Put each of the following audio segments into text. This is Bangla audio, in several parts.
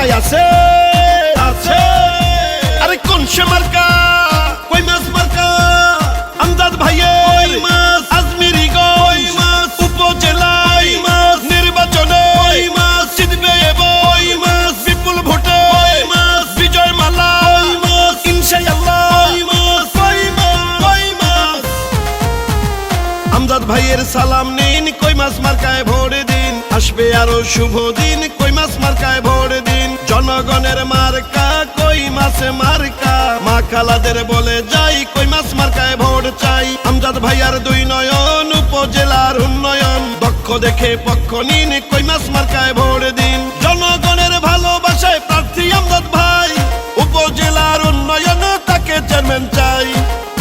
মার্কায় আছে আছে আরে কোন সে মার্কা কই মাছ মার্কা আমজাদ ভাইয়ের কই মাছ আজমিরি কই মাছ উপজেলায় মাছ নির্বাচনে কই মাছ জিতবে কই মাছ বিপুল ভোটে কই মাছ বিজয় মালা কই মাছ ইনশাআল্লাহ কই মাছ কই মাছ কই মাছ আমজাদ ভাইয়ের সালাম নিন কই মাছ মার্কায় ভোট দিন আসবে আরো শুভ দিন কই মাছ মার্কায় ভোট দিন জনগণের মার্কা কই মাছ মার্কা মা খালাদের বলে যাই কই মাছ মার্কায় ভোট চাই আমজাদ ভাইয়ার দুই নয়ন উপজেলার উন্নয়ন দক্ষ দেখে পক্ষ নিন কই মাছ মার্কায় ভোট দিন জনগণের ভালোবাসায় প্রার্থী আমজাদ ভাই উপজেলার উন্নয়ন তাকে চেয়ারম্যান চাই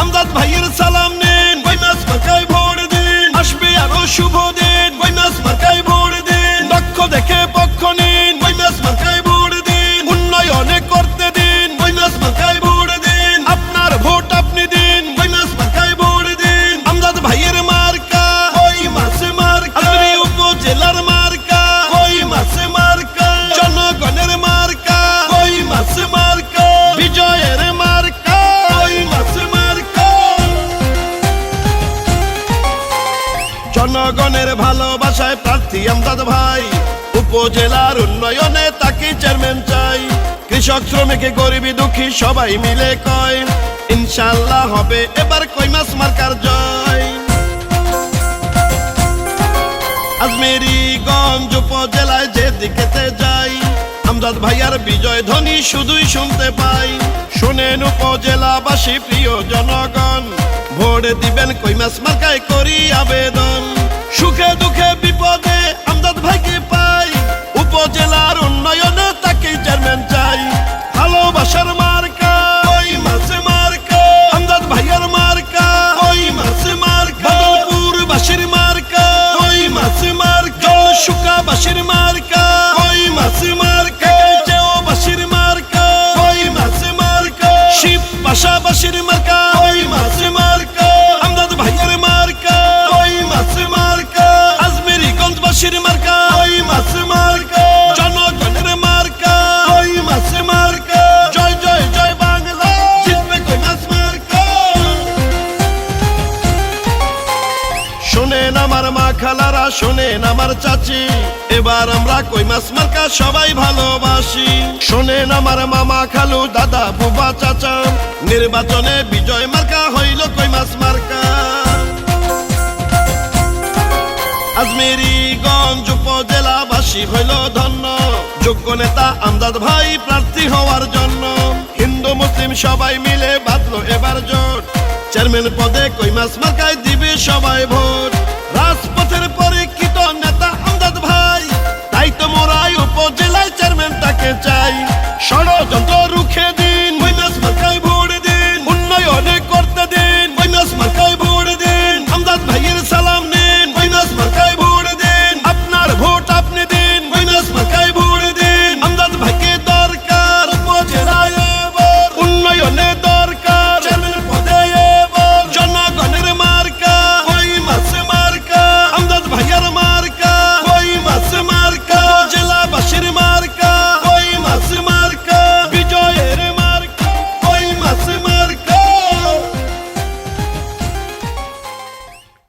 আমজাদ ভাইয়ের সালাম নিন কই মাছ মার্কায় ভোট দিন আসবে আরো শুভ দিন কই মাছ মার্কায় ভোট দিন দক্ষ দেখে পক্ষ নিন কই মাছ মার্কায় ভোট দিন উন্নয়নে করতে দিন কই মাছ মার্কায় ভোট দিন আপনার ভোট আপনি দিন কই মাছ মার্কায় ভোট দিন আমজাদ ভাইয়ের মার্কা কই মাছ মার্কা আমি উপজেলার মার্কা কই মাছ মার্কা জনগণের মার্কা কই মাছ মার্কা বিজয়ের মার্কা কই মাছ মার্কা জনগণের ভালোবাসায় প্রার্থী আমজাদ ভাই উপজেলার উন্নয়নে তাকে চেয়ারম্যান চাই কৃষক শ্রমিক গরিবী দুঃখী সবাই মিলে কয় ইনশাআল্লাহ হবে এবার কই মাছ মার্কার জয় আজমেরিগঞ্জ উপজেলায় যেদিকেতে যাই আমজাদ ভাইয়ার বিজয় ধ্বনি শুধুই শুনতে পাই শোনেন উপজেলাবাসী প্রিয় জনগণ ভোট দিবেন কই মাছ মার্কায় করি আবেদন সুখে দুঃখে বিপদে আমজাদ ভাইকে পাই উপজেলার উন্নয়নে তাকে চেয়ারম্যান চাই ভালোবাসার মার্কা কই মাছ মার্কা আমজাদ ভাইয়ার মার্কা কই মাছ মার্কা বাদলপুরবাসীর মার্কা কই মাছ মার্কা সুকাবাসীর মার্কা কই মাছ মার্কা জেওবাসীর মার্কা কই মাছ মার্কা শিব পাশাবাসীর মার্কা কই মাছ মার্কা আমজাদ ভাইয়ার মার্কা কই মাছ মার্কা আজমেরিগঞ্জবাসীর মার্কা কই মাছ মার্কা জনগণের মার্কা কই মাছ মার্কা জয় জয় জয় বাংলা জিতবে কই মাছ মার্কা শোনেন আমার মা খালারা শোনেন আমার চাচি এবার আমরা কই মাছ মার্কা সবাই ভালোবাসি শোনেন আমার মামা খালু দাদা বুবা চাচা নির্বাচনে বিজয় মার্কা হইল কই মাছ মার্কা আজমেরিগঞ্জ উপজেলাবাসী হইল ধন্য যোগ্য নেতা আমজাদ ভাই প্রার্থী হওয়ার জন্য হিন্দু মুসলিম সবাই মিলে বাঁধলো এবার জোট চেয়ারম্যান পদে কই মাছ মার্কায় দিবে সবাই ভোট